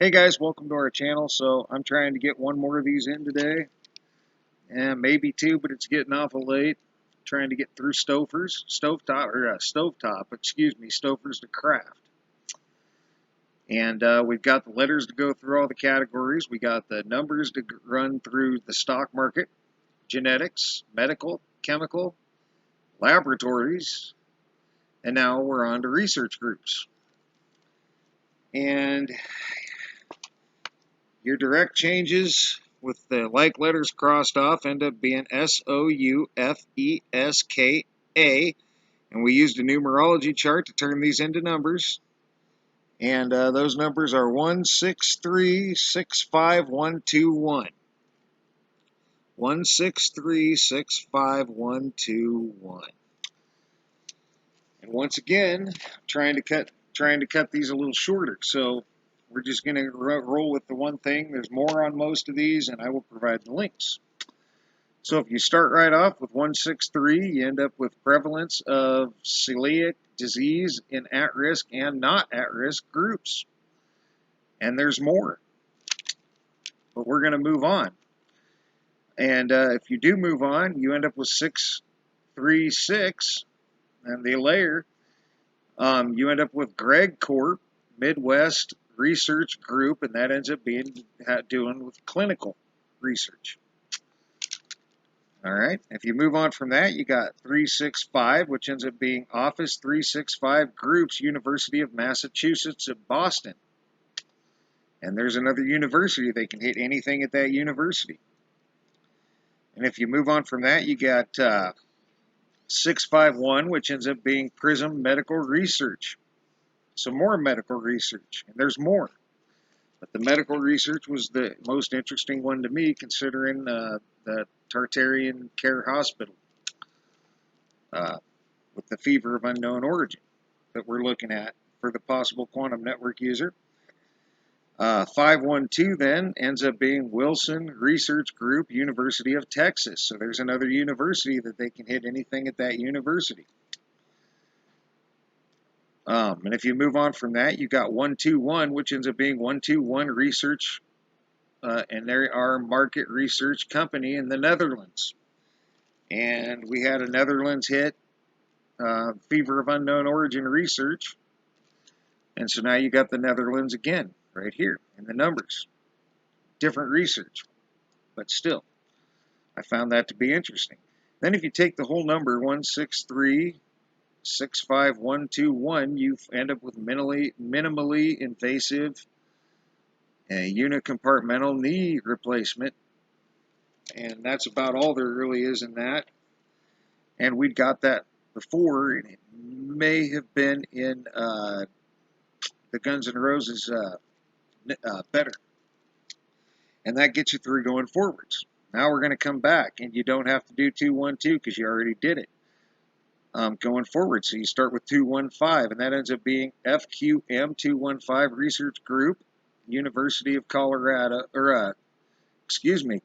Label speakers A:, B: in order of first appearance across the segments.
A: Hey guys, welcome to our channel. So I'm trying to get one more of these in today, and maybe two, but it's getting awful late. Trying to get through Stofers to craft. And we've got the letters to go through all the categories. We got the numbers to run through the stock market, genetics, medical, chemical, laboratories, and now we're on to research groups. And your direct changes with the like letters crossed off end up being Soufeska, and we used a numerology chart to turn these into numbers. And those numbers are 163-65121. 163-65121. And once again, trying to cut these a little shorter. So we're just going to roll with the one thing. There's more on most of these, and I will provide the links. So if you start right off with 163, you end up with prevalence of celiac disease in at-risk and not at-risk groups. And there's more. But we're going to move on. And if you do move on, you end up with 636, and the layer. You end up with Greg Corp, Midwest Research Group, and that ends up being doing with clinical research. All right. If you move on from that, you got 365, which ends up being Office 365 Groups, University of Massachusetts at Boston. And there's another university. They can hit anything at that university. And if you move on from that, you got 651, which ends up being Prism Medical Research. Some more medical research, and there's more. But the medical research was the most interesting one to me, considering the Tartarian Care Hospital with the fever of unknown origin that we're looking at for the possible quantum network user. 512 then ends up being Wilson Research Group, University of Texas. So there's another university that they can hit anything at that university. And if you move on from that, you got 121, which ends up being 121 Research, and they are market research company in the Netherlands. And we had a Netherlands hit, fever of unknown origin research. And so now you got the Netherlands again, right here in the numbers. Different research, but still, I found that to be interesting. Then if you take the whole number, 163-65121, you end up with minimally invasive unicompartmental knee replacement. And that's about all there really is in that. And we'd got that before, and it may have been in the Guns N' Roses Better. And that gets you through going forwards. Now we're going to come back, and you don't have to do 212 because you already did it. Going forward, so you start with 215, and that ends up being FQM 215 Research Group, University of Colorado, or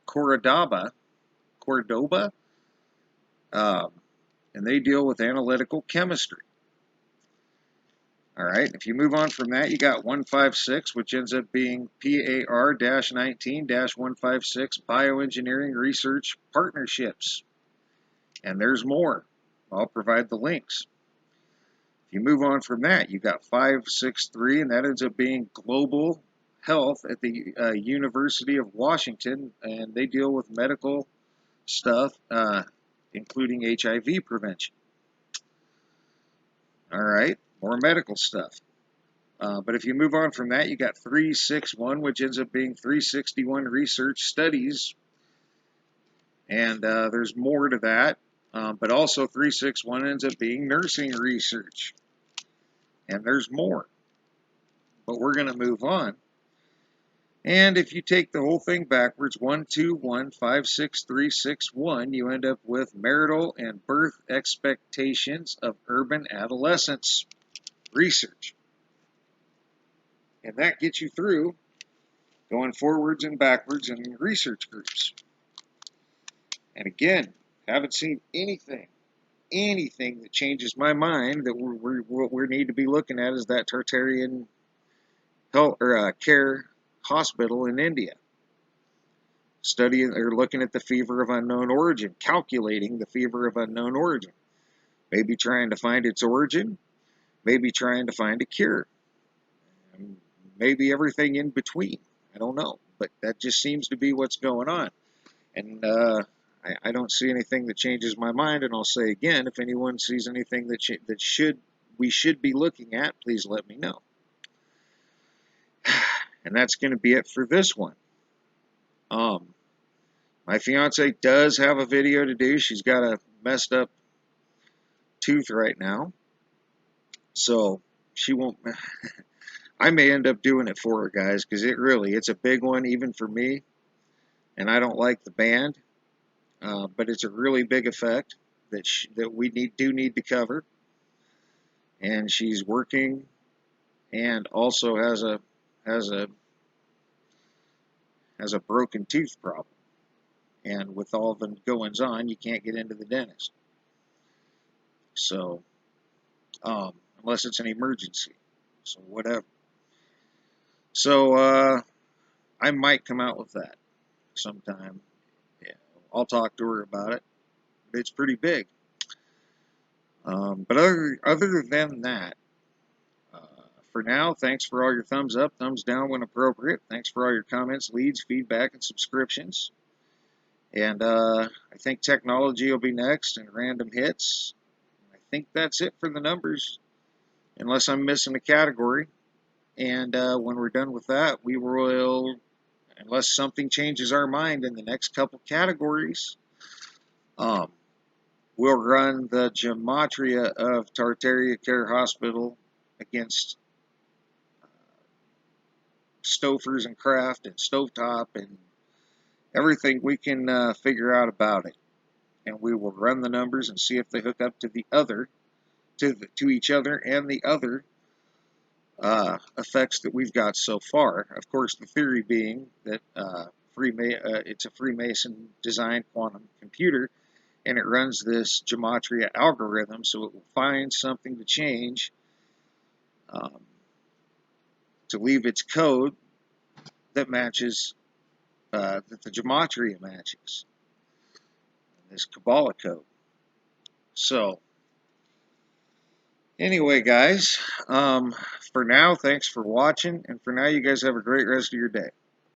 A: Cordoba, and they deal with analytical chemistry. All right, if you move on from that, you got 156, which ends up being PAR-19-156 Bioengineering Research Partnerships. And there's more. I'll provide the links. If you move on from that, you got 563, and that ends up being Global Health at the University of Washington, and they deal with medical stuff, including HIV prevention. All right, more medical stuff. But if you move on from that, you got 361, which ends up being 361 Research Studies, and there's more to that. But also 361 ends up being nursing research, and there's more. But we're going to move on. And if you take the whole thing backwards, 121-56361, you end up with marital and birth expectations of urban adolescents research. And that gets you through going forwards and backwards in research groups. And again, haven't seen anything that changes my mind that what we need to be looking at is that Tartarian health or care hospital in India, studying or looking at the fever of unknown origin, calculating the fever of unknown origin, maybe trying to find its origin, maybe trying to find a cure, and maybe everything in between. I don't know, but that just seems to be what's going on. And I don't see anything that changes my mind. And I'll say again, if anyone sees anything that we should be looking at, please let me know. And that's going to be it for this one. My fiance does have a video to do. She's got a messed up tooth right now, so she won't. I may end up doing it for her, guys, because it's a big one even for me, and I don't like the band, but it's a really big effect that we do need to cover. And she's working, and also has a has a broken tooth problem. And with all the goings on, you can't get into the dentist. So, unless it's an emergency, so whatever. So I might come out with that sometime. Yeah, I'll talk to her about it. But it's pretty big. But other than that, uh, for now, thanks for all your thumbs up, thumbs down when appropriate. Thanks for all your comments, leads, feedback, and subscriptions. And I think technology will be next, and random hits. I think that's it for the numbers, unless I'm missing a category. And when we're done with that, we will, unless something changes our mind in the next couple categories, um, we'll run the gematria of Tartaria Care Hospital against Stofers and Kraft and Stovetop and everything we can figure out about it. And we will run the numbers and see if they hook up to the other, to each other and the other effects that we've got so far. Of course, the theory being that it's a Freemason designed quantum computer, and it runs this gematria algorithm, so it will find something to change um, to leave its code that matches, that the gematria matches, this Kabbalah code. So, anyway, guys, for now, thanks for watching, and for now, you guys have a great rest of your day.